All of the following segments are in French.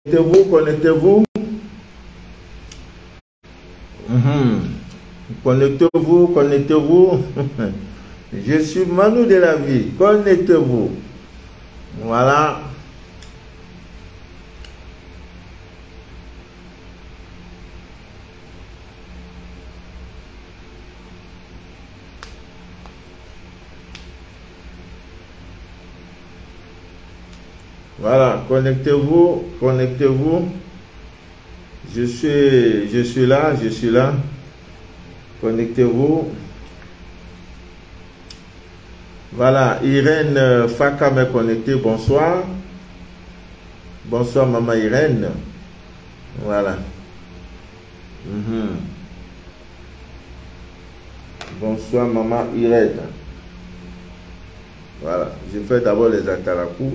Connectez-vous, connectez-vous. Connectez-vous, connectez-vous. Je suis Manu de la vie. Connectez-vous. Voilà. Voilà, connectez-vous, connectez-vous. Je suis là, je suis là. Connectez-vous. Voilà, Irène Faka m'est connectée. Bonsoir. Bonsoir, maman Irène. Voilà. Bonsoir, maman Irène. Voilà, je fais d'abord les atalakou.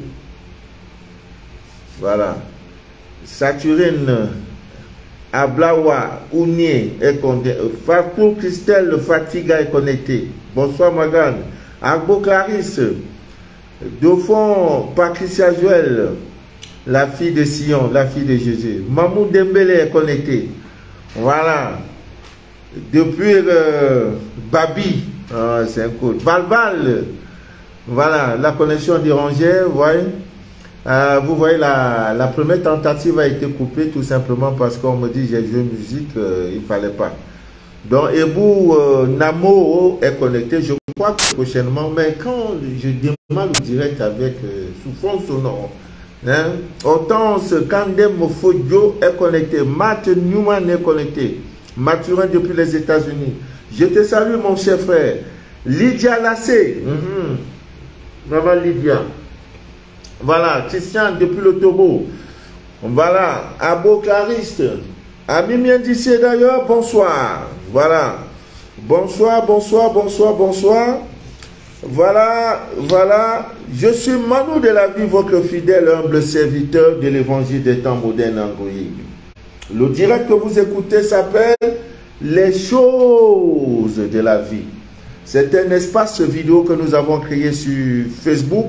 Voilà. Saturine, Ablawa, Ounier est connecté. Fatou Christelle Fatiga est connecté. Bonsoir Magane. Agbo Clarisse. Dauphin Patricia Joël, la fille de Sion, la fille de Jésus. Mamou Dembélé est connecté. Voilà. Depuis Babi, c'est un coup. Valval. Voilà, la connexion d'Iranger, vous voyez. Vous voyez, la première tentative a été coupée tout simplement parce qu'on me dit j'ai joué musique, il ne fallait pas. Donc, Ebou Namo est connecté, je crois que prochainement, mais quand je démarre le direct avec sous fond sonore, hein, Hortense Kandem Mofodio est connecté, Matt Newman est connecté, Mathurin depuis les États-Unis. Je te salue mon cher frère. Lydia Lassé, maman Lydia. Voilà, Christian depuis le Togo. Voilà, Abo Clariste. Ami Miendissé d'ailleurs, bonsoir. Voilà. Bonsoir, bonsoir, bonsoir, bonsoir. Voilà, voilà. Je suis Manu de la vie, votre fidèle, humble serviteur de l'évangile des temps modernes en Goïgue. Le direct que vous écoutez s'appelle Les choses de la vie. C'est un espace vidéo que nous avons créé sur Facebook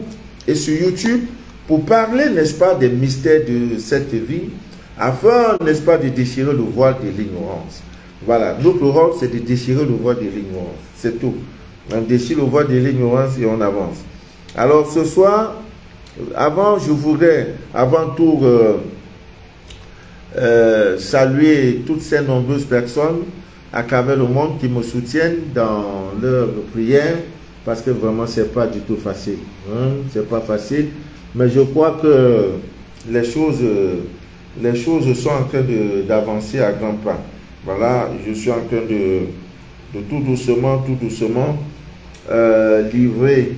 et sur YouTube pour parler, n'est-ce pas, des mystères de cette vie, afin, n'est-ce pas, de déchirer le voile de l'ignorance. Voilà, notre rôle, c'est de déchirer le voile de l'ignorance. C'est tout. On déchire le voile de l'ignorance et on avance. Alors, ce soir, je voudrais, avant tout, saluer toutes ces nombreuses personnes à travers le monde qui me soutiennent dans leur prière, parce que vraiment, c'est pas du tout facile. Hein? C'est pas facile. Mais je crois que les choses sont en train d'avancer à grands pas. Voilà, je suis en train de tout doucement, livrer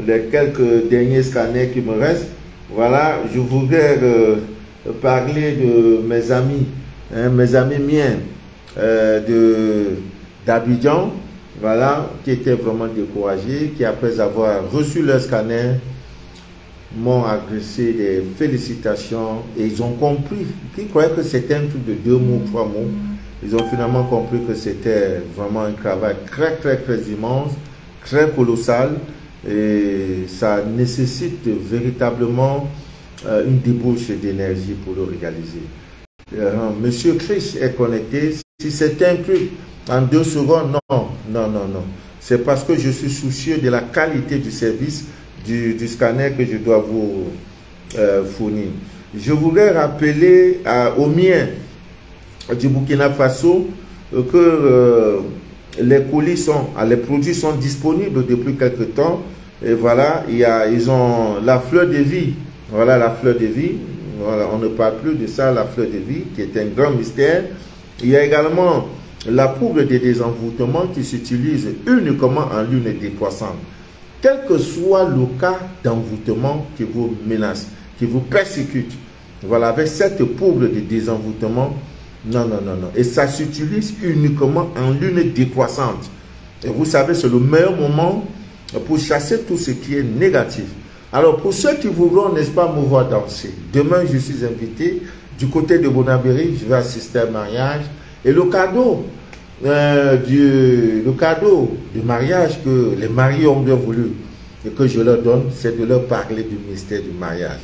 les quelques derniers scanners qui me restent. Voilà, je voudrais parler de mes amis, hein, mes amis miens d'Abidjan, voilà, qui étaient vraiment découragés, qui après avoir reçu leur scanner, m'ont adressé des félicitations et ils ont compris, ils croyaient que c'était un truc de 2 mots, 3 mots. Ils ont finalement compris que c'était vraiment un travail très immense, très colossal et ça nécessite véritablement une débauche d'énergie pour le réaliser. Monsieur Chris est connecté. Si c'est un truc en 2 secondes, non. C'est parce que je suis soucieux de la qualité du service du scanner que je dois vous fournir. Je voudrais rappeler aux miens du Burkina Faso que les colis les produits sont disponibles depuis quelque temps. Et voilà, ils ont la fleur de vie. Voilà la fleur de vie. Voilà, on ne parle plus de ça, la fleur de vie, qui est un grand mystère. Il y a également la poudre de désenvoûtement qui s'utilise uniquement en lune décroissante. Quel que soit le cas d'envoûtement qui vous menace, qui vous persécute, voilà, avec cette poudre de désenvoûtement, non. Et ça s'utilise uniquement en lune décroissante. Et vous savez, c'est le meilleur moment pour chasser tout ce qui est négatif. Alors, pour ceux qui voudront, n'est-ce pas, me voir danser, demain, je suis invité du côté de Bonabéry, je vais assister à un mariage. Et le cadeau du mariage que les mariés ont bien voulu et que je leur donne, c'est de leur parler du mystère du mariage.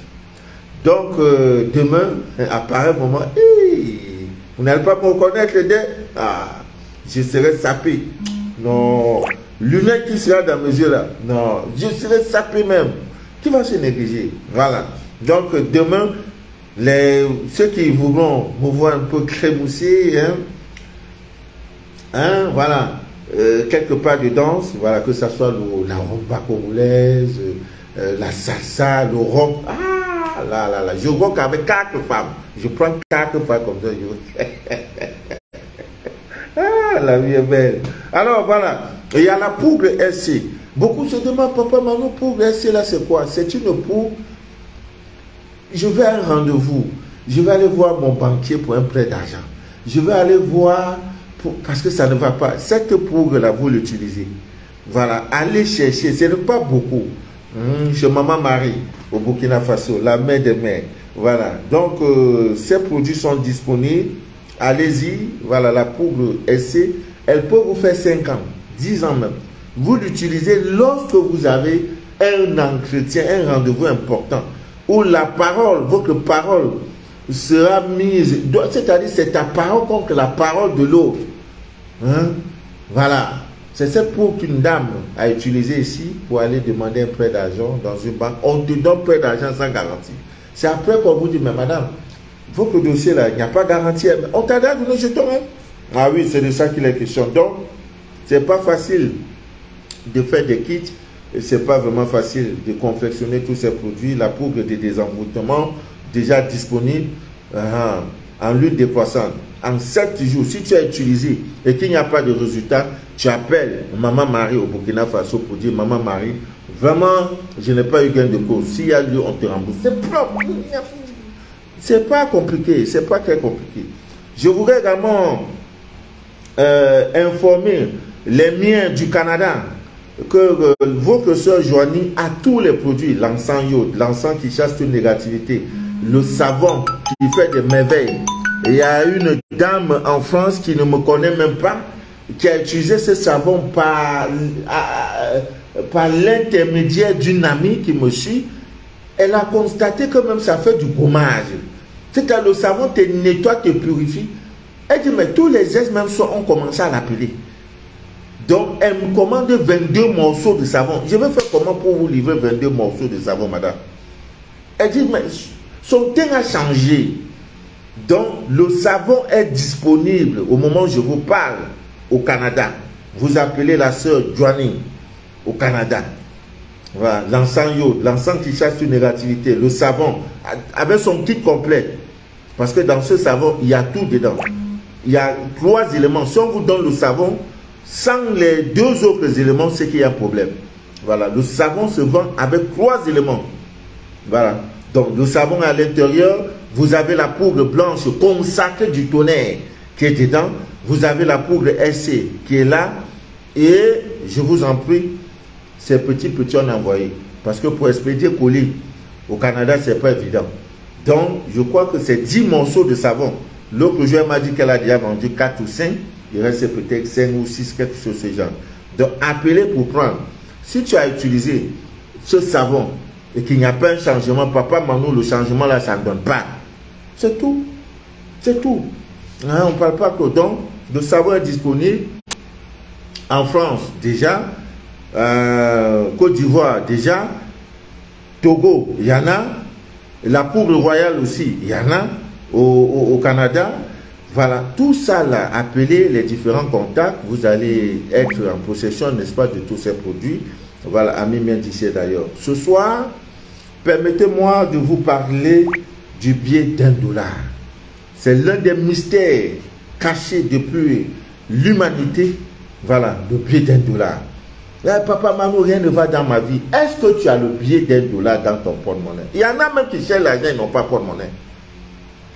Donc, demain, à pareil moment, vous n'allez pas me reconnaître, je serai sapé. Non, lunettes qui sera dans mes yeux là. Non, je serai sapé même. Qui va se négliger? Voilà. Donc, demain, ceux qui voudront me voir un peu crémousser, voilà, quelque part de danse, voilà, que ce soit la rumba congolaise, la salsa, le rock. Ah, là, je rock avec 4 femmes. Je prends 4 femmes comme ça. Ah, la vie est belle. Alors, voilà, il y a la poudre SC. Beaucoup se demandent, papa, Manu, poudre SC, là, c'est quoi? C'est une poudre. Je vais à un rendez-vous. Je vais aller voir mon banquier pour un prêt d'argent. Je vais aller voir, parce que ça ne va pas. Cette poudre-là, vous l'utilisez. Voilà, allez chercher. Ce n'est pas beaucoup. Chez Maman Marie, au Burkina Faso, la mère des mères. Voilà. Donc, ces produits sont disponibles. Allez-y. Voilà, la poudre SC. Elle peut vous faire 5 ans, 10 ans même. Vous l'utilisez lorsque vous avez un entretien, un rendez-vous important, où la parole, votre parole sera mise, c'est-à-dire c'est ta parole contre la parole de l'autre. Voilà. C'est cette poudre qu'une dame a utilisée ici pour aller demander un prêt d'argent dans une banque. On te donne prêt d'argent sans garantie. C'est après qu'on vous dit, mais madame, votre dossier là, il n'y a pas de garantie. On t'a donné le jeton. Ah oui, c'est de ça qu'il est question. Donc, c'est pas facile de faire des kits. C'est pas vraiment facile de confectionner tous ces produits. La poudre de désenvoûtement, déjà disponible en l'huile décroissante. En 7 jours, si tu as utilisé et qu'il n'y a pas de résultat, tu appelles Maman Marie au Burkina Faso pour dire, Maman Marie, vraiment, je n'ai pas eu gain de cause. S'il y a lieu, on te rembourse. C'est propre. C'est pas compliqué. C'est pas très compliqué. Je voudrais également informer les miens du Canada que votre soeur Joanie a tous les produits, l'encens iode, l'encens qui chasse toute négativité, le savon qui fait des merveilles. Et il y a une dame en France qui ne me connaît même pas, qui a utilisé ce savon par l'intermédiaire d'une amie qui me suit. Elle a constaté que même ça fait du gommage. C'est-à-dire le savon te nettoie, te purifie. Elle dit, mais tous les ex même ont commencé à l'appeler. Donc, elle me commande 22 morceaux de savon. Je vais faire comment pour vous livrer 22 morceaux de savon, madame? Elle dit, mais son teint a changé. Donc, le savon est disponible au moment où je vous parle au Canada. Vous appelez la sœur Joanie au Canada. Voilà, l'encens iode, l'encens qui chasse une négativité, le savon, avec son kit complet. Parce que dans ce savon, il y a tout dedans. Il y a 3 éléments. Si on vous donne le savon, sans les 2 autres éléments, c'est qu'il y a un problème. Voilà, le savon se vend avec 3 éléments. Voilà, donc le savon à l'intérieur, vous avez la poudre blanche consacrée du tonnerre qui est dedans. Vous avez la poudre SC qui est là. Et je vous en prie, ces petits on a envoyé. Parce que pour expédier colis au Canada, ce n'est pas évident. Donc, je crois que c'est 10 morceaux de savon. L'autre joueur m'a dit qu'elle a déjà vendu 4 ou 5. Il reste peut-être 5 ou 6, quelque chose de ce genre. Donc, appelez pour prendre. Si tu as utilisé ce savon et qu'il n'y a pas un changement, papa, Manu, le changement là, ça ne donne pas. C'est tout. C'est tout. On ne parle pas que. Donc, le savon est disponible en France déjà, Côte d'Ivoire déjà, Togo, il y en a, la poudre royale aussi, il y en a, au Canada. Voilà, tout ça là, appelez les différents contacts, vous allez être en possession, n'est-ce pas, de tous ces produits. Voilà, Ami Mendiché d'ailleurs. Ce soir, permettez-moi de vous parler du billet d'1 $. C'est l'un des mystères cachés depuis l'humanité. Voilà, le billet d'1 $. Là, papa Manu, rien ne va dans ma vie. Est-ce que tu as le billet d'1 $ dans ton porte-monnaie? Il y en a même qui cherchent l'argent, ils n'ont pas de porte-monnaie.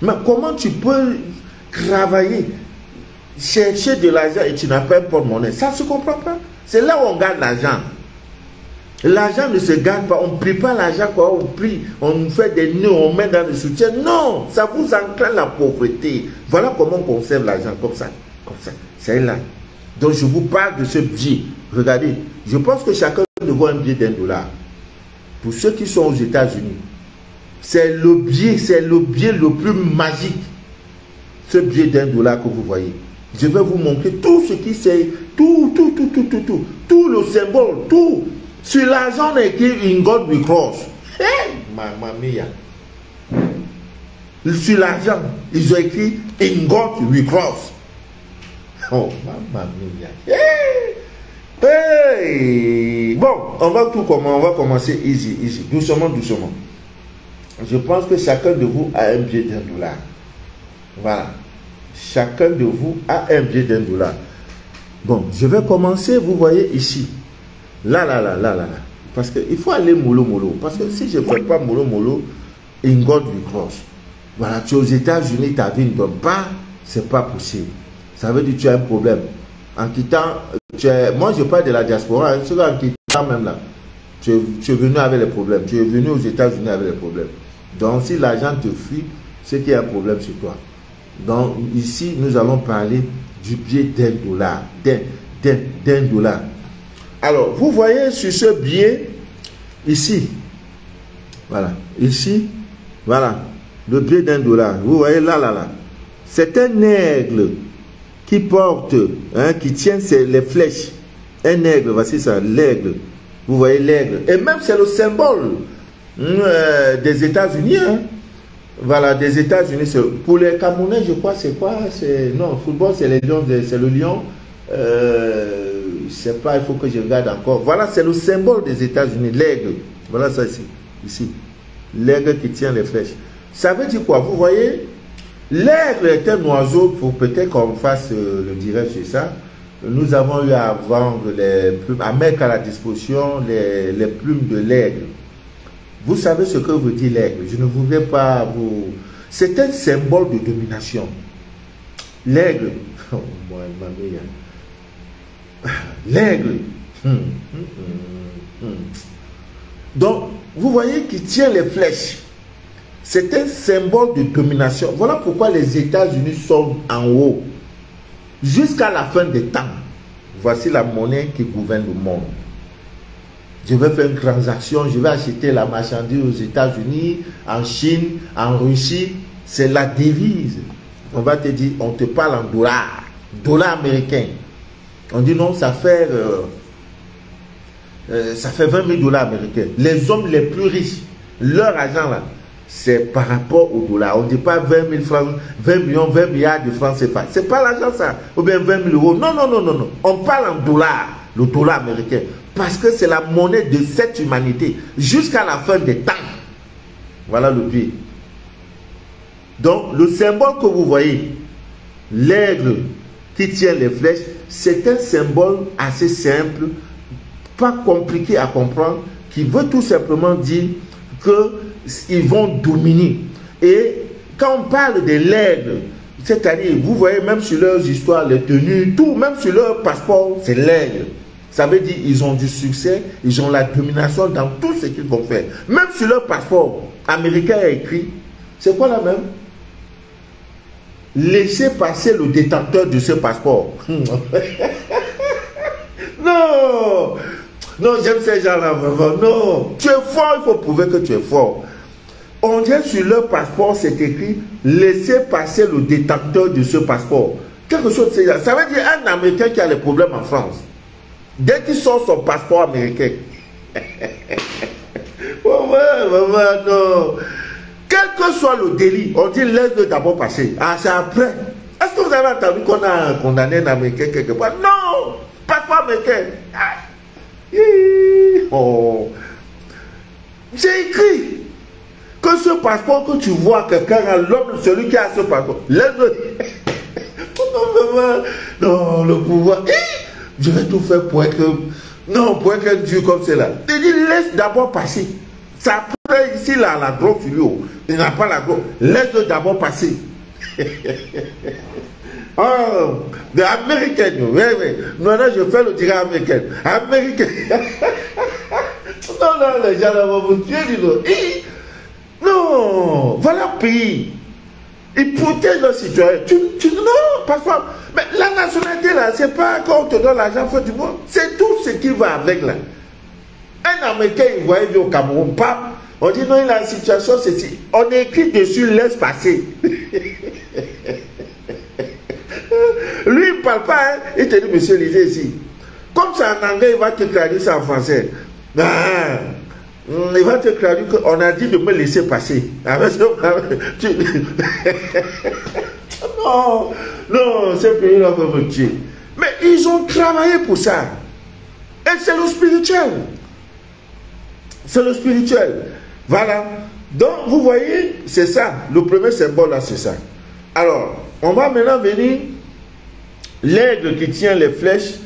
Mais comment tu peux travailler, chercher de l'argent et tu n'as pas de porte-monnaie? Ça ne se comprend pas. C'est là où on gagne l'argent. L'argent ne se gagne pas. On ne prie pas l'argent, quoi. On prie, on fait des nœuds, on met dans le soutien. Non, ça vous entraîne la pauvreté. Voilà comment on conserve l'argent, comme ça. Comme ça. C'est là. Donc je vous parle de ce billet. Regardez, je pense que chacun doit un billet d'1 $. Pour ceux qui sont aux États-Unis, C'est le billet le plus magique. Ce billet d'$1 que vous voyez. Je vais vous montrer tout ce qui c'est, tout le symbole, tout. Sur l'argent, on a écrit In God we cross. Hey, mamma mia. Sur l'argent, ils ont écrit In God we cross. Oh, mamma mia. Hey. Hey. Bon, on va commencer easy. Doucement. Je pense que chacun de vous a un billet d'$1. Voilà. Chacun de vous a un billet d'$1. Bon, je vais commencer, vous voyez ici. Là. Parce qu'il faut aller mollo. Parce que si je ne fais pas mollo, in God we cross. Voilà, tu es aux États-Unis, ta vie ne donne pas, c'est pas possible. Ça veut dire que tu as un problème. En quittant, moi je parle de la diaspora, en quittant même là, tu es venu avec les problèmes. Tu es venu aux États-Unis avec les problèmes. Donc si l'argent te fuit, c'est qu'il y a un problème sur toi. Donc ici, nous allons parler du billet d'$1. Alors, vous voyez sur ce billet, ici, voilà, ici, voilà, le billet d'$1. Vous voyez là. C'est un aigle qui porte, qui tient les flèches. Un aigle, voici ça, l'aigle. Vous voyez l'aigle. Et même c'est le symbole des États-Unis. Voilà, des États-Unis. Pour les Camerounais, je crois, c'est quoi? Non, le football, c'est le lion. Je sais pas, il faut que je regarde encore. Voilà, c'est le symbole des États-Unis, l'aigle. Voilà ça ici. L'aigle qui tient les flèches. Ça veut dire quoi? Vous voyez, l'aigle est un oiseau, pour peut-être qu'on fasse le direct sur ça. Nous avons eu à vendre les plumes, à mettre à la disposition les plumes de l'aigle. Vous savez ce que veut dire l'aigle? Je ne voudrais pas vous... C'est un symbole de domination. L'aigle. Oh, ma mère. L'aigle. Donc, vous voyez qu'il tient les flèches. C'est un symbole de domination. Voilà pourquoi les États-Unis sont en haut. Jusqu'à la fin des temps. Voici la monnaie qui gouverne le monde. Je vais faire une transaction, je vais acheter la marchandise aux États-Unis, en Chine, en Russie. C'est la devise. On va te dire, on te parle en dollars américains. On dit non, ça fait 20 000 $ américains. Les hommes les plus riches, leur argent là, c'est par rapport au dollar. On ne dit pas 20 000 francs, 20 millions, 20 milliards de francs CFA. Ce n'est pas l'argent ça. Ou bien 20 000 €. Non. On parle en dollars, le dollar américain. Parce que c'est la monnaie de cette humanité. Jusqu'à la fin des temps. Voilà le but. Donc, le symbole que vous voyez, l'aigle qui tient les flèches, c'est un symbole assez simple, pas compliqué à comprendre, qui veut tout simplement dire qu'ils vont dominer. Et quand on parle de l'aigle, c'est-à-dire, vous voyez même sur leurs histoires, les tenues, tout, même sur leur passeport, c'est l'aigle. Ça veut dire qu'ils ont du succès, ils ont la domination dans tout ce qu'ils vont faire. Même sur leur passeport américain a écrit, c'est quoi la même? Laissez passer le détenteur de ce passeport. Non, j'aime ces gens-là vraiment. Non, tu es fort, il faut prouver que tu es fort. On dirait sur leur passeport, c'est écrit laissez passer le détenteur de ce passeport. Quelque chose de ça veut dire un Américain qui a des problèmes en France. Dès qu'il sort son passeport américain. Non. Quel que soit le délit, on dit laisse-le d'abord passer. Ah, c'est après. Est-ce que vous avez entendu qu'on a condamné un Américain quelque part? Non! Passeport américain. Oh. J'ai écrit que ce passeport que tu vois, quelqu'un a l'homme, celui qui a ce passeport, laisse-le. Non, le pouvoir. Je vais tout faire pour être... Non, pour être Dieu comme cela. Il dit, laisse d'abord passer. Ça fait ici, là, la drogue sur lui. Il n'a pas la drogue. Laisse-le d'abord passer. Oh, des Américains. Oui. Maintenant, je fais le direct américain. Américain. Non, les gens vont vous tuer, non, voilà le pays. Ils protègent leurs citoyens. Non, parfois. Mais la nationalité, là, c'est pas quand on te donne l'argent, fait du monde. C'est tout ce qui va avec, là. Un Américain, il voyait au Cameroun, pas. On dit non, la situation, c'est si. On écrit dessus, laisse passer. Lui, il ne parle pas, hein. Il te dit, monsieur, lisez ici. Comme c'est en anglais, il va te traduire ça en français. Ah, il va te traduire qu'on a dit de me laisser passer. Non, non, ces pays-là vont me tuer. Mais ils ont travaillé pour ça. Et c'est le spirituel. C'est le spirituel. Voilà. Donc, vous voyez, c'est ça. Le premier symbole, là, c'est ça. Alors, on va maintenant venir. L'aigle qui tient les flèches,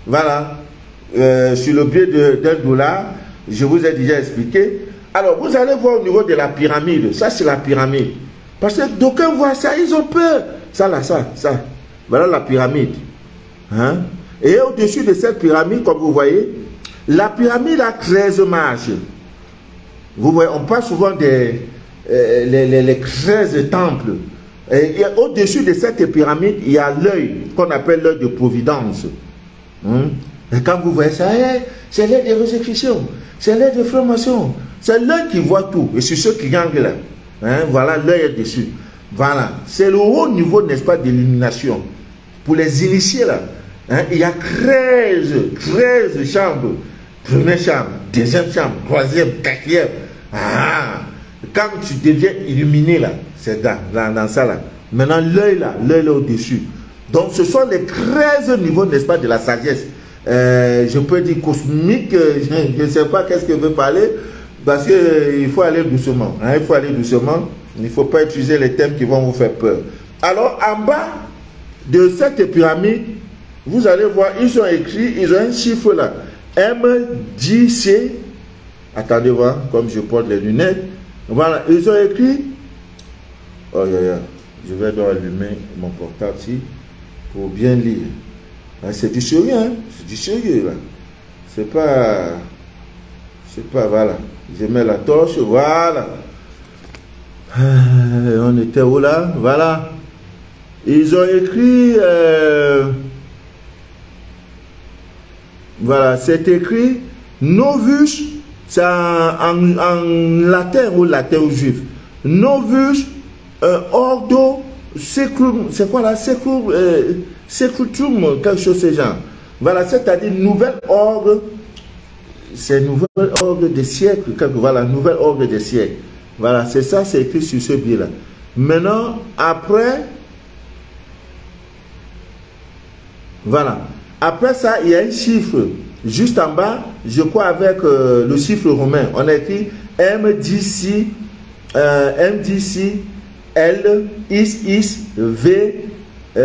voilà, sur le biais d'un dollar. Je vous ai déjà expliqué. Alors, vous allez voir au niveau de la pyramide. Ça, c'est la pyramide. Parce que d'aucuns voient ça, ils ont peur. Ça, là, ça. Voilà la pyramide. Hein? Et au-dessus de cette pyramide, comme vous voyez, la pyramide a 13 marches. Vous voyez, on parle souvent des les 13 temples. Et au-dessus de cette pyramide, il y a l'œil, qu'on appelle l'œil de providence. Et quand vous voyez ça, c'est l'œil de résurrection, c'est l'œil de formation, c'est l'œil qui voit tout. Et c'est ce triangle là. Voilà, l'œil est dessus. Voilà, c'est le haut niveau, n'est-ce pas, d'illumination. Pour les initiés là, il y a 13 chambres. Première chambre, deuxième chambre, troisième, quatrième. Quand tu deviens illuminé là, c'est dans ça là. Maintenant l'œil là au-dessus. Donc ce sont les 13 niveaux, n'est-ce pas, de la sagesse. Je peux dire cosmique, je ne sais pas qu'est-ce que je veux parler, parce qu'il faut aller doucement. Il faut aller doucement. Il ne faut pas utiliser les thèmes qui vont vous faire peur. Alors en bas de cette pyramide, vous allez voir, ils ont écrit, ils ont un chiffre là. MJC. Attendez voir, comme je porte les lunettes. Voilà, ils ont écrit. Oh, je vais devoir allumer mon portable ici pour bien lire. C'est du sérieux, hein? C'est du sérieux là. C'est pas, voilà. Je mets la torche, voilà. On était où là? Voilà. Ils ont écrit. Voilà, c'est écrit Novus, c'est en latin ou latin ou juif. Novus ordo secrum, c'est quoi là? Secrum, quelque chose de ce genre. Voilà, c'est-à-dire nouvel ordre, c'est nouvel ordre des siècles, voilà, nouvel ordre des siècles. Voilà, c'est ça, c'est écrit sur ce billet-là. Maintenant, après, voilà. Après ça, il y a un chiffre juste en bas, je crois avec le chiffre romain. On a écrit MDC, L, IS, V, 1,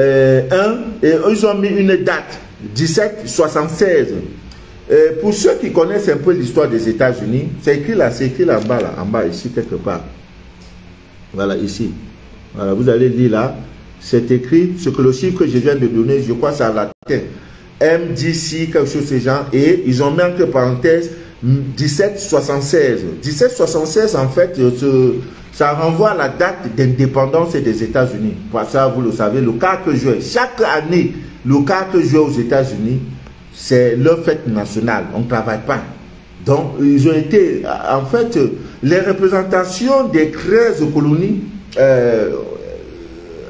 et ils ont mis une date, 1776. Pour ceux qui connaissent un peu l'histoire des États-Unis, c'est écrit là en bas, ici quelque part. Voilà, ici. Voilà, vous allez lire là. C'est écrit, ce que le chiffre que je viens de donner, je crois c'est en latin. MDC, quelque chose de ce genre, et ils ont mis entre parenthèses 1776. 1776, en fait, ça renvoie à la date d'indépendance des États-Unis. Pour ça, vous le savez, le 4 juin, chaque année, le 4 juin aux États-Unis, c'est leur fête nationale. On ne travaille pas. Donc, ils ont été, en fait, les représentations des 13 colonies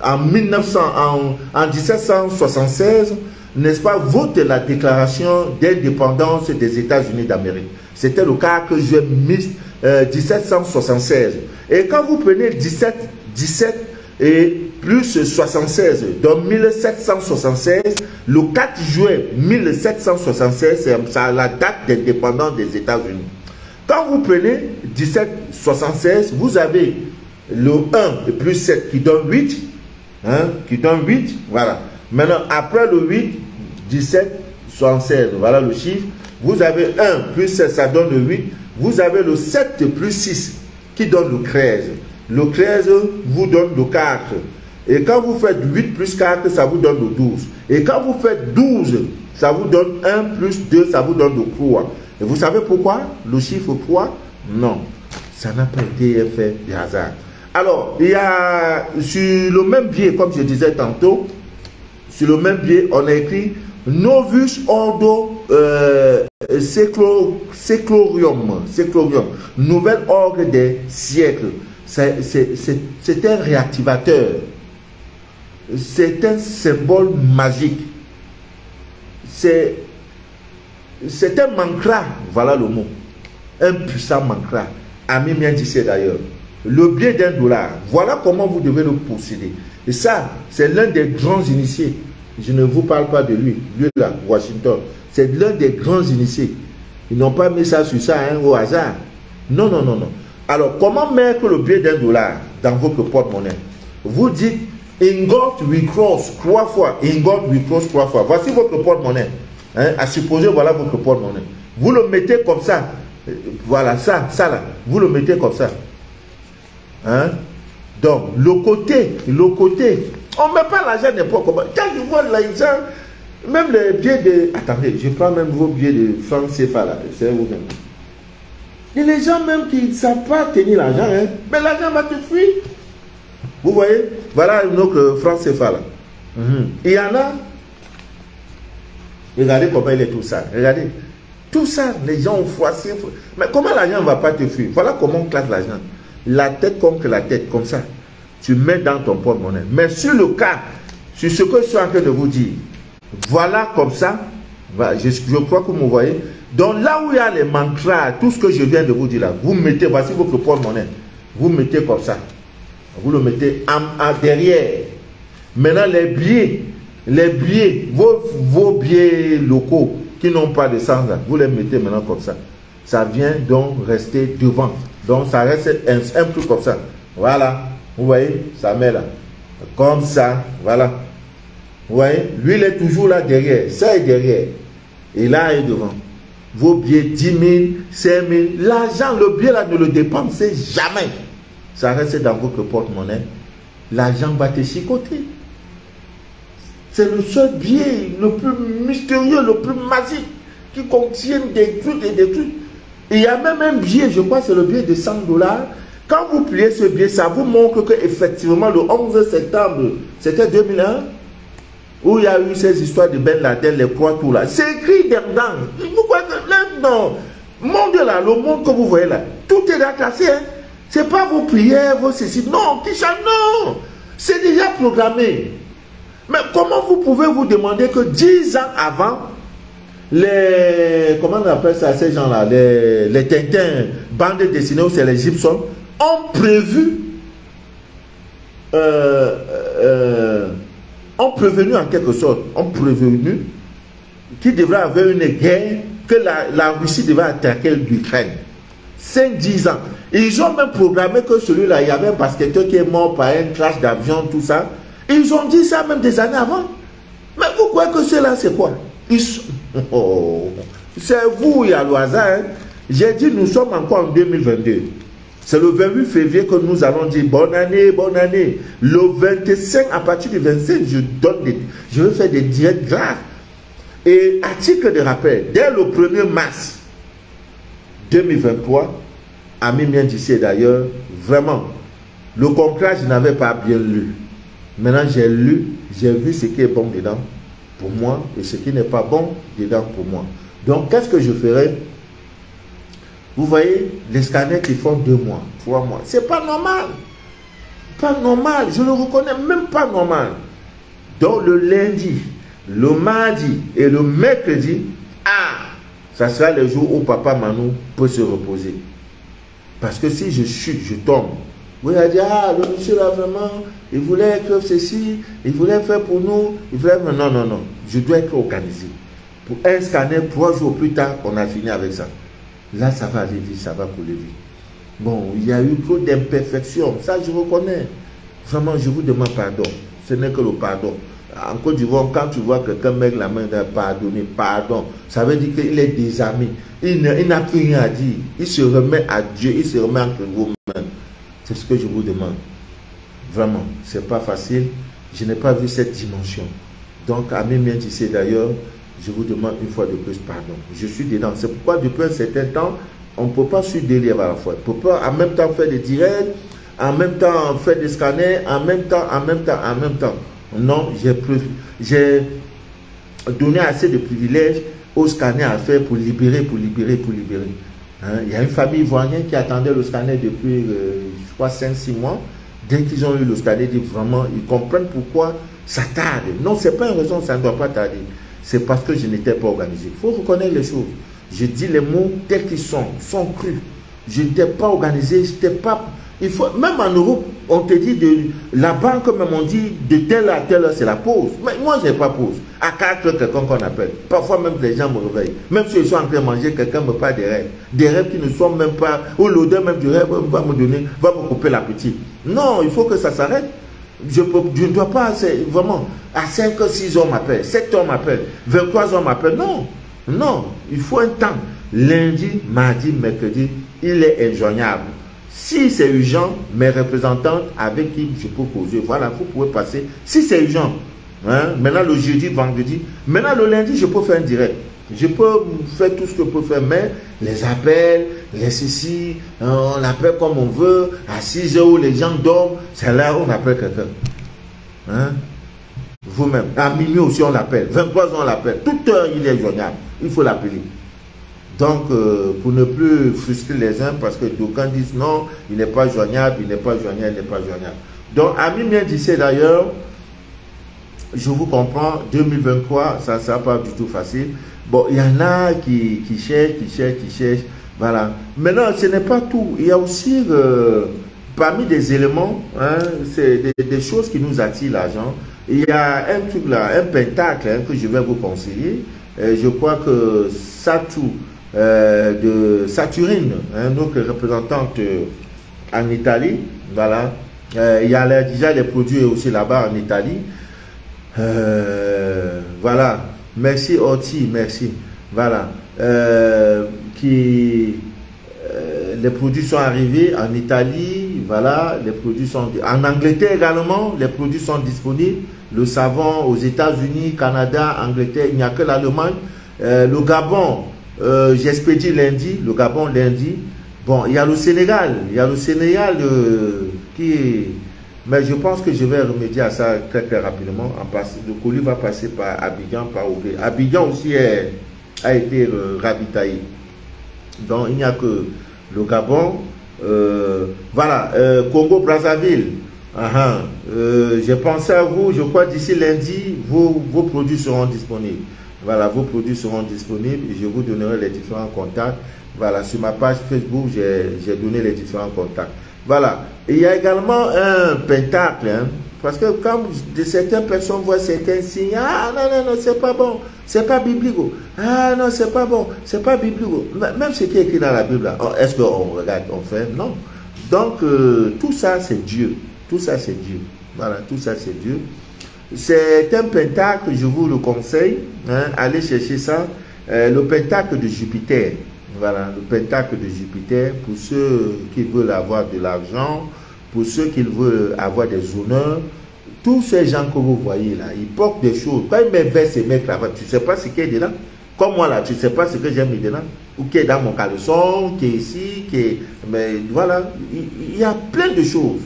en 1776, n'est-ce pas, vote la déclaration d'indépendance des États-Unis d'Amérique. C'était le 4 juin 1776. Et quand vous prenez 17 et plus 76, donc 1776, le 4 juin 1776, c'est la date d'indépendance des États-Unis. Quand vous prenez 1776, vous avez le 1 et plus 7 qui donne 8, qui donne 8, voilà. Maintenant, après le 8, 1776, voilà le chiffre. Vous avez 1 plus 7, ça donne le 8. Vous avez le 7 plus 6 qui donne le 13. Le 13 vous donne le 4. Et quand vous faites 8 plus 4, ça vous donne le 12. Et quand vous faites 12, ça vous donne 1 plus 2, ça vous donne le 3. Et vous savez pourquoi? Le chiffre 3? Non. Ça n'a pas été fait de hasard. Alors, il y a sur le même biais, comme je disais tantôt, sur le même biais, on a écrit Novus Ordo Seclorium, nouvel ordre des siècles. C'est un réactivateur. C'est un symbole magique. C'est un mantra, voilà le mot. Un puissant mantra. Ami bien dit d'ailleurs. Le billet d'$1. Voilà comment vous devez le posséder. Et ça, c'est l'un des grands initiés. Je ne vous parle pas de lui. Lui là, Washington. C'est l'un des grands initiés. Ils n'ont pas mis ça sur ça hein, au hasard. Non, non, non, non. Alors, comment mettre le billet d'$1 dans votre porte-monnaie? Vous dites In God we cross 3 fois. In God we cross 3 fois. Voici votre porte-monnaie. Hein, à supposer, voilà votre porte-monnaie. Vous le mettez comme ça. Voilà, ça là. Vous le mettez comme ça. Hein? Donc, le côté. On ne met pas l'argent n'importe comment. Quand je vois les gens, même les billets de... Attendez, je prends même vos billets de francs CFA là. C'est vous-même. Et les gens même qui ne savent pas tenir l'argent, hein, mais l'argent va te fuir. Vous voyez? Voilà notre franc CFA là. Il y en a. Regardez comment il est tout ça. Regardez. Tout ça, les gens ont froissé. Mais comment l'argent ne va pas te fuir? Voilà comment on classe l'argent. La tête contre la tête, comme ça. Tu mets dans ton porte-monnaie. Mais sur le cas, sur ce que je suis en train de vous dire, voilà comme ça. Je crois que vous voyez. Donc là où il y a les mantras, tout ce que je viens de vous dire là, vous mettez, voici votre porte-monnaie. Vous mettez comme ça. Vous le mettez en derrière. Maintenant les billets, vos billets locaux qui n'ont pas de sens, vous les mettez maintenant comme ça. Ça vient donc rester devant. Donc ça reste un peu comme ça. Voilà. Vous voyez, ça met là. Comme ça. Voilà. Vous voyez, lui il est toujours là derrière. Ça est derrière. Et là il est devant. Vos billets 10 000, 5 000. L'argent, le billet là, ne le dépensez jamais. Ça reste dans votre porte-monnaie. L'argent va te chicoter. C'est le seul billet le plus mystérieux, le plus magique, qui contient des trucs et des trucs. Et il y a même un billet, je crois que c'est le billet de $100. Quand vous pliez ce billet, ça vous montre qu'effectivement, le 11 septembre, c'était 2001, où il y a eu ces histoires de Ben Laden, les croix, tout là. C'est écrit dedans. Vous croyez que là, non. Monde là, le monde que vous voyez là, tout est là classé. Hein? C'est pas vos prières, vos ceci. Non, Kisha, non. C'est déjà programmé. Mais comment vous pouvez vous demander que 10 ans avant, les, comment on appelle ça, ces gens-là, les Tintins, bandes dessinées, c'est les Gibson, ont prévu, ont prévenu en quelque sorte, ont prévenu qu'il devrait y avoir une guerre, que la Russie devait attaquer l'Ukraine. 5-10 ans. Ils ont même programmé que celui-là, il y avait un basketteur qui est mort par un crash d'avion, tout ça. Ils ont dit ça même des années avant. Mais vous croyez que cela, c'est quoi? C'est vous, il y a le hasard. Hein? J'ai dit, nous sommes encore en 2022. C'est le 28 février que nous allons dire bonne année, bonne année. Le 25, à partir du 25, je vais faire des directs graves. Et à titre de rappel, dès le 1er mars 2023, Ami bien d'ici d'ailleurs, vraiment, le contrat, je n'avais pas bien lu. Maintenant, j'ai lu, j'ai vu ce qui est bon dedans pour moi et ce qui n'est pas bon dedans pour moi. Donc, qu'est-ce que je ferai? Vous voyez, les scanners qui font 2 mois, 3 mois, c'est pas normal. Pas normal, je le reconnais, même pas normal. Donc, le lundi, le mardi et le mercredi, ça sera le jour où Papa Manou peut se reposer. Parce que si je chute, je tombe. Vous allez dire, le monsieur là vraiment, il voulait faire ceci, il voulait faire pour nous, il voulait... Non, non, non, je dois être organisé. Pour un scanner, 3 jours plus tard, on a fini avec ça. Là, ça va aller vite, ça va couler vite. Bon, il y a eu trop d'imperfections, ça je reconnais. Vraiment, je vous demande pardon. Ce n'est que le pardon. En Côte d'Ivoire, quand tu vois quelqu'un mettre la main dans pardonner, pardon, ça veut dire qu'il est désarmé. Il n'a plus rien à dire. Il se remet à Dieu, il se remet entre vous-même. C'est ce que je vous demande. Vraiment, c'est pas facile. Je n'ai pas vu cette dimension. Donc, Ami Mientissé d'ailleurs, je vous demande une fois de plus pardon. Je suis dedans. C'est pourquoi depuis un certain temps, on ne peut pas suivre des livres à la fois. On ne peut pas en même temps faire des directs, en même temps faire des scanners, en même temps. Non, donner assez de privilèges au scanner à faire pour libérer. Hein? Il y a une famille ivoirienne qui attendait le scanner depuis, je crois, 5-6 mois. Dès qu'ils ont eu le scanner, ils comprennent pourquoi ça tarde. Non, ce n'est pas une raison, ça ne doit pas tarder. C'est parce que je n'étais pas organisé. Il faut reconnaître les choses. Je dis les mots tels qu'ils sont crus. Je n'étais pas organisé, je n'étais pas... Il faut, même en Europe, on te dit, la banque, même on dit, de telle à telle heure, c'est la pause. Mais moi, je n'ai pas pause. À 4 heures, quelqu'un qu'on appelle. Parfois, même les gens me réveillent. Même si je suis en train de manger, quelqu'un me parle des rêves. Des rêves qui ne sont même pas... Ou l'odeur même du rêve va me couper l'appétit. Non, il faut que ça s'arrête. Je ne dois pas, c'est vraiment, à 5 heures, 6 heures m'appelle, 7 heures m'appelle, 23 heures m'appelle. Non, non, il faut un temps. Lundi, mardi, mercredi, il est injoignable. Si c'est urgent, mes représentants avec qui je peux causer, voilà, vous pouvez passer. Si c'est urgent, hein, maintenant le jeudi, vendredi, maintenant le lundi, je peux faire un direct. Je peux faire tout ce que je peux faire, mais les appels, les ceci, on appelle comme on veut, à 6 heures où les gens dorment, c'est là où on appelle quelqu'un. Hein? Vous-même. À minuit aussi, on l'appelle. 23 heures, on l'appelle. Toute heure, il est joignable. Il faut l'appeler. Donc, pour ne plus frustrer les uns, parce que d'aucuns disent non, il n'est pas joignable, il n'est pas joignable, il n'est pas joignable. Donc, Ami bien disait d'ailleurs, je vous comprends, 2023, ça ne sera pas du tout facile. Bon, il y en a qui cherchent, voilà. Maintenant, ce n'est pas tout. Il y a aussi, parmi des éléments, hein, c'est des choses qui nous attirent l'argent. Il y a un truc là, un pentacle hein, que je vais vous conseiller. Je crois que Satou, de Saturine, hein, notre représentante en Italie, voilà. Il y a déjà les produits aussi là-bas en Italie. Voilà. Merci Orti, merci. Voilà. Les produits sont arrivés en Italie, voilà. Les produits sont en Angleterre également. Les produits sont disponibles. Le savon aux États-Unis, Canada, Angleterre. Il n'y a que l'Allemagne. Le Gabon, j'expédie lundi. Le Gabon lundi. Bon, il y a le Sénégal. Il y a le Sénégal qui est... Mais je pense que je vais remédier à ça très rapidement. Le colis va passer par Abidjan, par Oubé. Abidjan aussi a été ravitaillé. Donc il n'y a que le Gabon. Voilà, Congo-Brazzaville. J'ai pensé à vous. Je crois d'ici lundi, vos produits seront disponibles. Voilà, vos produits seront disponibles et je vous donnerai les différents contacts. Voilà, sur ma page Facebook, j'ai donné les différents contacts. Voilà. Et il y a également un pentacle, hein, parce que quand certaines personnes voient certains signes, ah non, c'est pas bon, c'est pas biblique. Ah non, c'est pas bon, c'est pas biblique. Même ce qui est écrit dans la Bible, est-ce qu'on regarde, on fait? Non. Donc, tout ça, c'est Dieu. Tout ça, c'est Dieu. Voilà, tout ça, c'est Dieu. C'est un pentacle, je vous le conseille, hein, allez chercher ça. Le pentacle de Jupiter. Voilà, le pentacle de Jupiter, pour ceux qui veulent avoir de l'argent, pour ceux qui veulent avoir des honneurs, tous ces gens que vous voyez là, ils portent des choses. Quand ils me versent ces mecs là-bas, tu ne sais pas ce qu'il y a dedans. Comme moi là, tu ne sais pas ce que j'ai mis dedans. Ou qui est dans mon caleçon, qui est ici, qui est... Mais voilà, il y a plein de choses.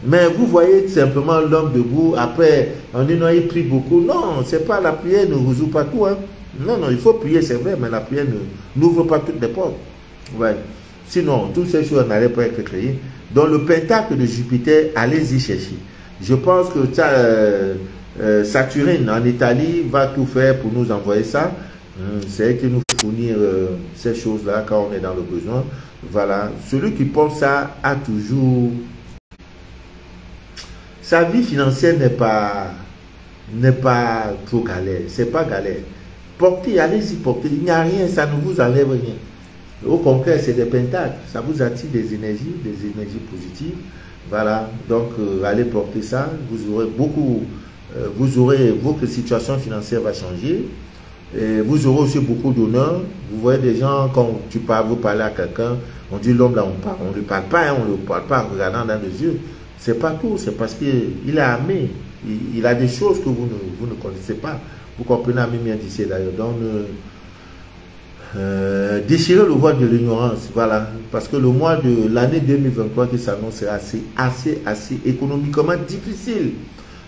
Mais vous voyez simplement l'homme debout, après, on dit non, il prie beaucoup. Non, c'est pas la prière, ne résout pas tout, hein. Non, il faut prier, c'est vrai, mais la prière n'ouvre pas toutes les portes. Ouais. Sinon, toutes ces choses n'allaient pas être créées. Donc, le pentacle de Jupiter, allez-y chercher. Je pense que Saturine, en Italie, va tout faire pour nous envoyer ça. C'est elle qui nous fournit ces choses-là quand on est dans le besoin. Voilà. Celui qui pense ça a toujours... Sa vie financière n'est pas trop galère. C'est pas galère. Portez, allez-y, portez. Il n'y a rien, ça ne vous enlève rien. Au contraire, c'est des pentacles. Ça vous attire des énergies positives. Voilà. Donc, allez porter ça. Vous aurez votre situation financière va changer. Et vous aurez aussi beaucoup d'honneur. Vous voyez des gens, quand vous parlez à quelqu'un, on dit l'homme là, on ne lui parle pas, hein, on ne le parle pas en regardant dans les yeux. C'est pas tout, c'est parce qu'il est armé. Il a des choses que vous ne connaissez pas. Vous comprenez, Ami bien d'ici d'ailleurs. Donc, déchirez le voile de l'ignorance. Voilà. Parce que le mois de l'année 2023 qui s'annonce sera assez économiquement difficile.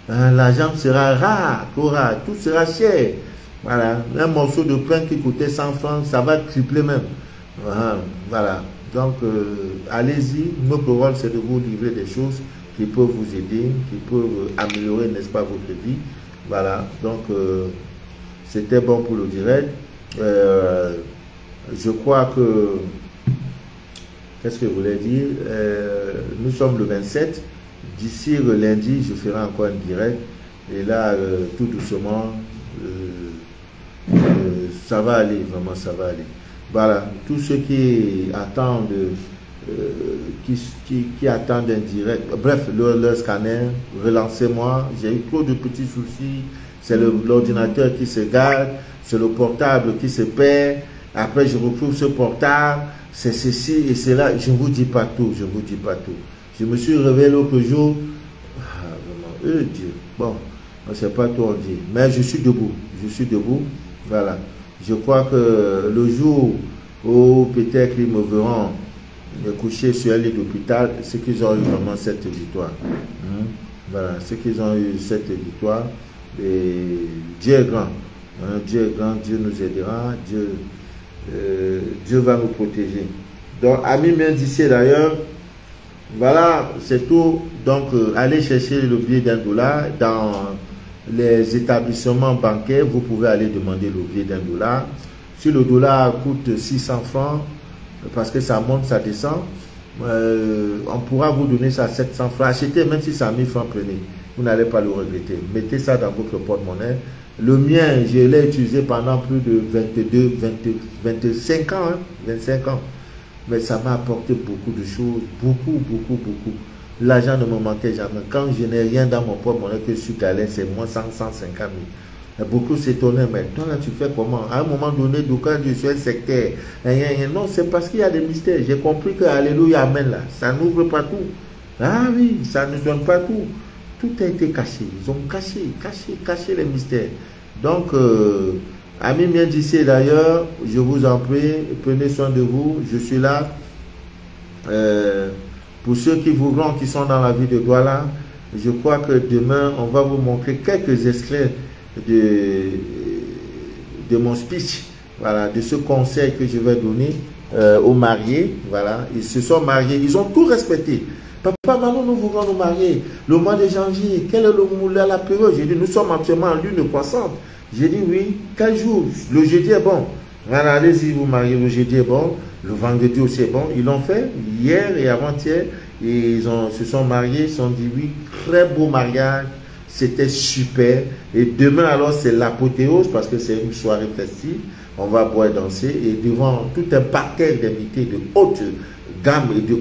L'argent sera rare, tout sera cher. Voilà, un morceau de pain qui coûtait 100 francs, ça va tripler même. Voilà, donc allez-y, notre rôle c'est de vous livrer des choses qui peuvent vous aider, qui peuvent améliorer, n'est-ce pas, votre vie. Voilà, donc c'était bon pour le direct. Je crois que, qu'est-ce que je voulais dire, nous sommes le 27, d'ici le lundi, je ferai encore un direct, et là, tout doucement, ça va aller, vraiment ça va aller. Voilà, tous ceux qui attendent, qui attendent un direct, bref, leur scanner, relancez-moi, j'ai eu trop de petits soucis, c'est l'ordinateur qui se garde, c'est le portable qui se perd, après je retrouve ce portable, c'est ceci et cela, je ne vous dis pas tout, je ne vous dis pas tout. Je me suis réveillé l'autre jour, vraiment, Dieu, bon, on ne sait pas tout on dit, mais je suis debout, voilà. Je crois que le jour où peut-être ils me verront me coucher sur un lit d'hôpital, c'est qu'ils ont eu vraiment cette victoire. Voilà, c'est qu'ils ont eu cette victoire. Et Dieu est grand. Dieu est grand, Dieu nous aidera, Dieu va nous protéger. Donc, amis Mendissier d'ailleurs, voilà, c'est tout. Donc, allez chercher le billet d'1$ dans les établissements bancaires. Vous pouvez aller demander le billet d'1$. Si le dollar coûte 600 francs, parce que ça monte, ça descend, on pourra vous donner ça à 700 francs. Achetez, même si c'est à 1000 francs, prenez. Vous n'allez pas le regretter. Mettez ça dans votre porte-monnaie. Le mien, je l'ai utilisé pendant plus de 25 ans. 25 ans. Mais ça m'a apporté beaucoup de choses. Beaucoup. L'argent ne me manquait jamais. Quand je n'ai rien dans mon porte-monnaie que je suis allé, c'est moins 150 000. Beaucoup s'étonnaient, mais toi là tu fais comment? À un moment donné, quand je suis un secteur, non, c'est parce qu'il y a des mystères. J'ai compris que Alléluia, Amen là, ça n'ouvre pas tout. Ah oui, ça ne donne pas tout. Tout a été caché. Ils ont caché les mystères. Donc, amis Mendissier d'ailleurs, je vous en prie, prenez soin de vous. Je suis là. Pour ceux qui voudront, qui sont dans la ville de Douala, je crois que demain, on va vous montrer quelques extraits de mon speech, voilà, de ce conseil que je vais donner aux mariés. Voilà, ils se sont mariés, ils ont tout respecté. Papa, maman, nous voulons nous marier le mois de janvier. Quel est la période? J'ai dit, nous sommes actuellement en lune croissante. J'ai dit, oui, quel jour? Le jeudi est bon. Voilà, allez-y, vous mariez, le jeudi est bon. Le vendredi aussi est bon. Ils l'ont fait hier et avant-hier. Et ils se sont mariés, ils se sont dit, oui, très beau mariage. C'était super. Et demain, alors, c'est l'apothéose parce que c'est une soirée festive. On va boire et danser. Et devant tout un parterre d'invités de haute gamme et de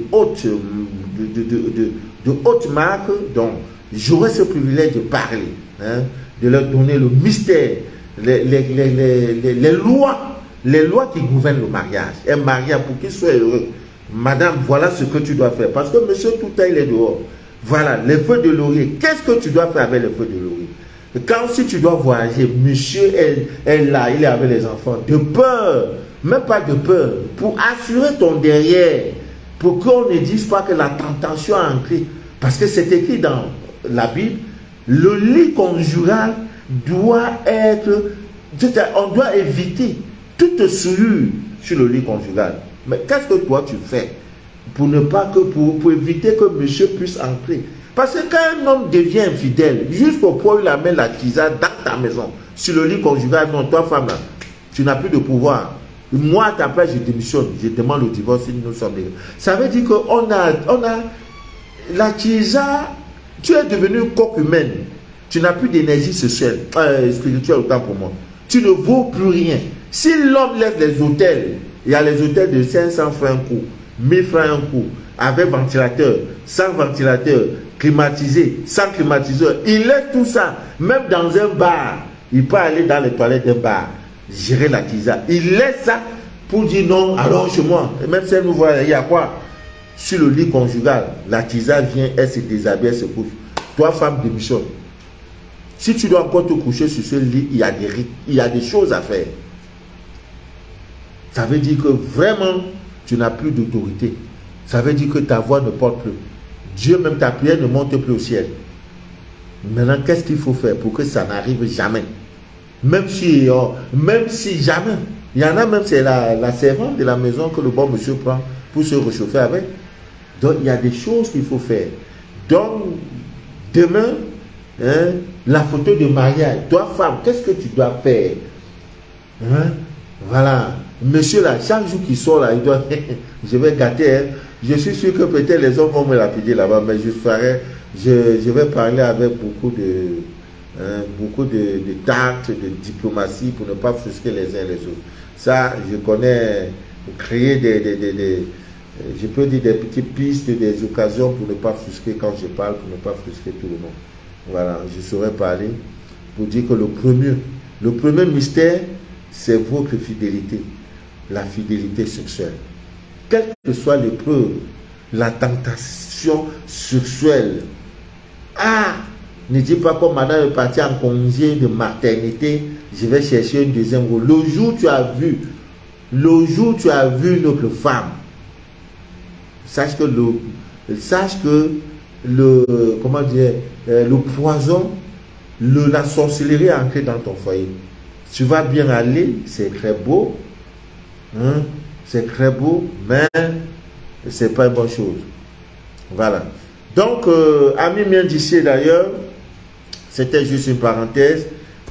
haute marque, donc j'aurai ce privilège de parler, hein, de leur donner le mystère, les lois qui gouvernent le mariage. Un mariage pour qu'il soit heureux. Madame, voilà ce que tu dois faire. Parce que monsieur Touta, il est dehors. Voilà, les feux de laurier. Qu'est-ce que tu dois faire avec les feux de laurier? Quand si tu dois voyager, monsieur est là, il est avec les enfants. De peur, même pas de peur, pour assurer ton derrière, pour qu'on ne dise pas que la tentation a entré. Parce que c'est écrit dans la Bible, le lit conjugal doit être, on doit éviter toute souillure sur le lit conjugal. Mais qu'est-ce que toi tu fais pour ne pas que pour éviter que monsieur puisse entrer? Parce que quand un homme devient infidèle, juste pour pouvoir la main la tisane dans ta maison, sur le lit conjugal, non, toi femme là, tu n'as plus de pouvoir. Moi, après, je démissionne, je demande le divorce si nous sommes libres. Ça veut dire qu'on a la tisa, tu es devenu une coque humaine. Tu n'as plus d'énergie sociale, spirituelle autant pour moi. Tu ne vaux plus rien. Si l'homme laisse les hôtels, il y a les hôtels de 500 francs un coup, 1000 francs un coup, avec ventilateur, sans ventilateur, climatisé, sans climatiseur. Il laisse tout ça, même dans un bar. Il peut aller dans les toilettes d'un bar, gérer la tisa. Il laisse ça pour dire non, alors chez moi. Et même si elle nous voit, il y a quoi? Sur le lit conjugal, la tisa vient, elle se déshabille, elle se couche. Toi, femme, démissionne. Si tu dois encore te coucher sur ce lit, il y a des rites, il y a des choses à faire. Ça veut dire que vraiment, tu n'as plus d'autorité. Ça veut dire que ta voix ne porte plus. Dieu, même ta prière, ne monte plus au ciel. Maintenant, qu'est-ce qu'il faut faire pour que ça n'arrive jamais? Même si jamais, il y en a même, c'est la servante de la maison que le bon monsieur prend pour se réchauffer avec. Donc, il y a des choses qu'il faut faire. Donc, demain, hein, la photo de mariage, toi, femme, qu'est-ce que tu dois faire? Hein? Voilà. Monsieur, là, chaque jour qu'il sort, là, il doit... je vais gâter, hein. Je suis sûr que peut-être les hommes vont me lapider là-bas, mais je vais parler avec beaucoup de tact, de diplomatie pour ne pas frustrer les uns les autres. Ça, je connais, créer je peux dire des petites pistes, des occasions pour ne pas frustrer quand je parle, pour ne pas frustrer tout le monde. Voilà, je saurais parler pour dire que le premier mystère, c'est votre fidélité, la fidélité sexuelle. Quelle que soit l'épreuve, la tentation sexuelle. Ah, ne dis pas comme madame est partie en congé de maternité, je vais chercher une deuxième rôle. Le jour où tu as vu notre femme, sache que le poison, la sorcellerie est entrée dans ton foyer. Tu vas bien aller, c'est très beau, hein? C'est très beau, mais c'est pas une bonne chose. Voilà. Donc, ami bien d'ici d'ailleurs, c'était juste une parenthèse.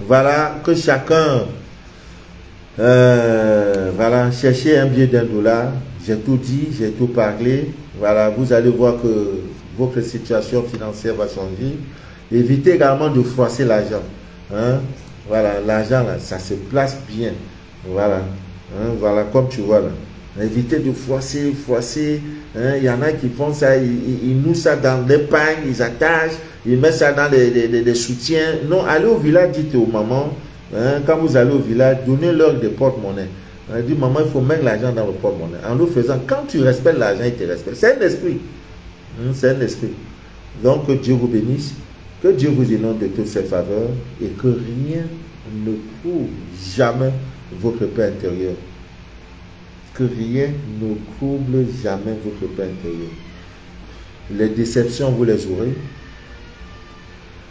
Voilà, que chacun, voilà, cherchez un billet d'$1. J'ai tout dit, j'ai tout parlé. Voilà, vous allez voir que votre situation financière va changer. Évitez également de froisser l'argent. Hein? Voilà, l'argent là, ça se place bien. Voilà, hein? Voilà, comme tu vois là. Évitez de froisser. Hein? Il y en a qui font ça, ils nouent ça dans l'épargne, ils attachent, ils mettent ça dans des soutiens. Non, allez au village, dites aux mamans, hein? Quand vous allez au village, donnez-leur des porte-monnaie. On dit, maman, il faut mettre l'argent dans le porte-monnaie. En le faisant, quand tu respectes l'argent, il te respecte. C'est un esprit. C'est un esprit. Donc, que Dieu vous bénisse. Que Dieu vous inonde de toutes ses faveurs. Et que rien ne trouble jamais votre paix intérieure. Que rien ne trouble jamais votre paix intérieure. Les déceptions, vous les aurez.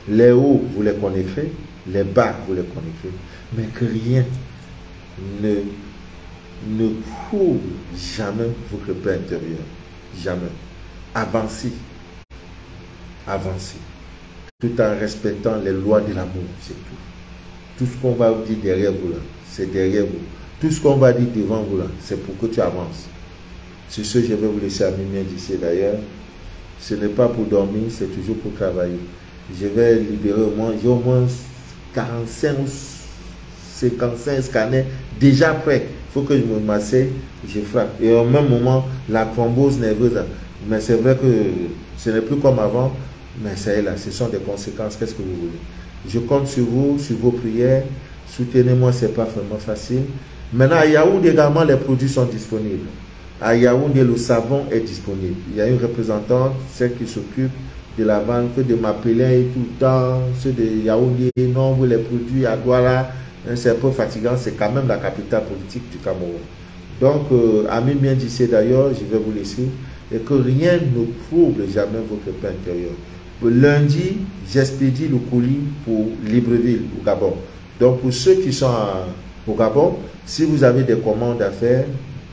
Les hauts, vous les connaîtrez. Les bas, vous les connaîtrez. Mais que rien ne trouble jamais votre paix intérieure. Jamais. Avancez. Avancez. Tout en respectant les lois de l'amour. C'est tout. Tout ce qu'on va vous dire derrière vous là, c'est derrière vous. Tout ce qu'on va dire devant vous là, c'est pour que tu avances. Sur ce, je vais vous laisser à minuit d'ici d'ailleurs. Ce n'est pas pour dormir, c'est toujours pour travailler. Je vais libérer j'ai au moins 45 ou 55 scanners déjà prêts. Il faut que je me m'asseye, je frappe. Et au même moment, la thrombose nerveuse. Mais c'est vrai que ce n'est plus comme avant. Mais ça est là, ce sont des conséquences. Qu'est-ce que vous voulez? Je compte sur vous, sur vos prières. Soutenez-moi, ce n'est pas vraiment facile. Maintenant, à Yaoundé également, les produits sont disponibles. À Yaoundé, le savon est disponible. Il y a une représentante, celle qui s'occupe de la vente, que de m'appeler tout le temps, ceux de Yaoundé, non, vous les produits à Douala, c'est un peu fatigant, c'est quand même la capitale politique du Cameroun. Donc, amis bien d'ici d'ailleurs, je vais vous laisser. Et que rien ne trouble jamais votre paix intérieure. Lundi, j'expédie le colis pour Libreville, au Gabon. Donc, pour ceux qui sont au Gabon, si vous avez des commandes à faire,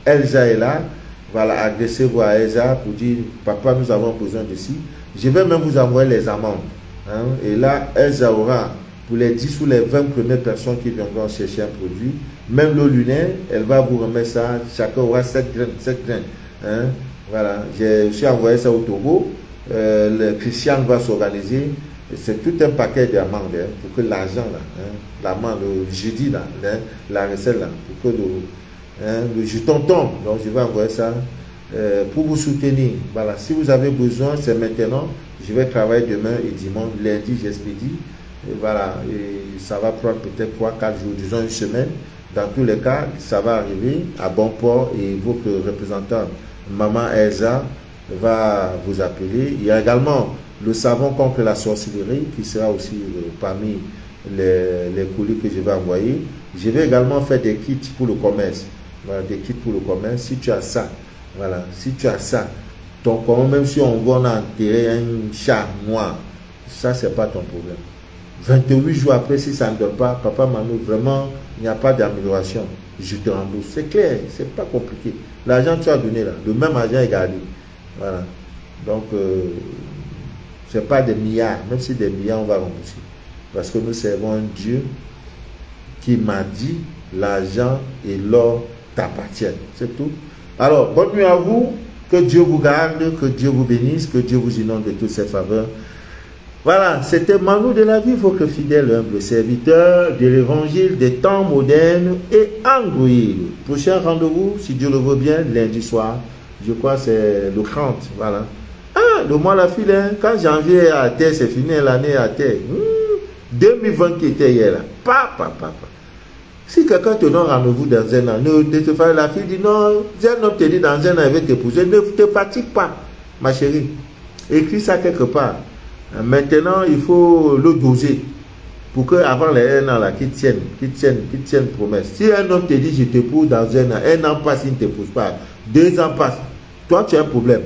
Elsa est là. Voilà, adressez-vous à Elsa pour dire, papa, nous avons besoin de ci. Je vais même vous envoyer les amendes. Hein? Et là, Elsa aura, pour les 10 ou les 20 premières personnes qui viendront chercher un produit, même l'eau lunaire, elle va vous remettre ça. Chacun aura 7 graines. Hein? Voilà, je suis envoyé ça au Togo. Le Christian va s'organiser. C'est tout un paquet d'amendes hein, pour que l'argent là, hein, l'amende le jeudi là, hein, la recette là, pour que le jeton tombe. Donc je vais envoyer ça pour vous soutenir. Voilà, si vous avez besoin, c'est maintenant. Je vais travailler demain et dimanche, lundi j'expédie. Voilà, et ça va prendre peut-être 3-4 jours, disons une semaine. Dans tous les cas, ça va arriver à bon port et votre représentant, Maman Elsa, va vous appeler. Il y a également le savon contre la sorcellerie qui sera aussi parmi les colis que je vais envoyer. Je vais également faire des kits pour le commerce. Voilà, des kits pour le commerce. Si tu as ça, voilà, si tu as ça, même si on va enterrer un chat noir, ça c'est pas ton problème. 28 jours après, si ça ne donne pas, papa Manu, vraiment, il n'y a pas d'amélioration. Je te rembourse. C'est clair, c'est pas compliqué. L'argent que tu as donné là, le même argent est gardé. Voilà. Donc, c'est pas des milliards. Même si des milliards, on va rembourser. Parce que nous servons un Dieu qui m'a dit, l'argent et l'or t'appartiennent. C'est tout. Alors, bonne nuit à vous. Que Dieu vous garde, que Dieu vous bénisse, que Dieu vous inonde de toutes ses faveurs. Voilà, c'était Manu de la vie, votre fidèle humble serviteur de l'évangile des temps modernes et Android. Prochain rendez-vous, si Dieu le veut bien, lundi soir. Je crois que c'est le 30. Voilà. Ah, le mois la file, hein. Quand janvier est à terre, c'est fini, l'année est à terre. 2020 qui était hier là. Papa. Si quelqu'un te donne rendez-vous dans un an, ne te fasse la fille dit non, un homme te dit dans un an, il va t'épouser. Ne te fatigue pas, ma chérie. Écris ça quelque part. Maintenant, il faut le doser pour qu'avant les 1 an, là, qu'il tienne promesse. Si un homme te dit je t'épouse dans un an passe, il ne t'épouse pas, 2 ans passent, toi tu as un problème,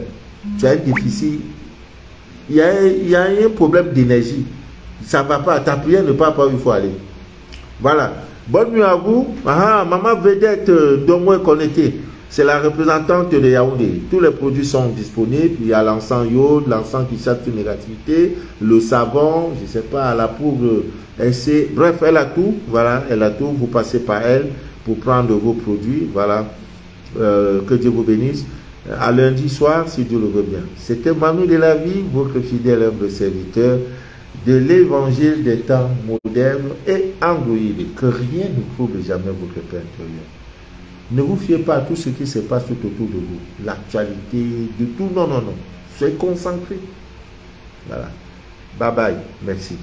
tu as un déficit, il y a un problème d'énergie, ça ne va pas, ta prière ne part pas où il faut aller. Voilà, bonne nuit à vous. Maman Vedette d'Omoin Connecté. C'est la représentante de Yaoundé. Tous les produits sont disponibles. Il y a l'encens iode, l'encens qui chasse toute négativité, le savon, je ne sais pas, la poudre. Bref, elle a tout. Voilà, elle a tout. Vous passez par elle pour prendre vos produits. Voilà. Que Dieu vous bénisse. À lundi soir, si Dieu le veut bien. C'était Manu de la vie, votre fidèle humble serviteur de l'évangile des temps modernes et androïdes. Que rien ne trouble jamais votre paix intérieure. Ne vous fiez pas à tout ce qui se passe tout autour de vous. L'actualité, de tout. Non. Soyez concentrés. Voilà. Bye bye. Merci.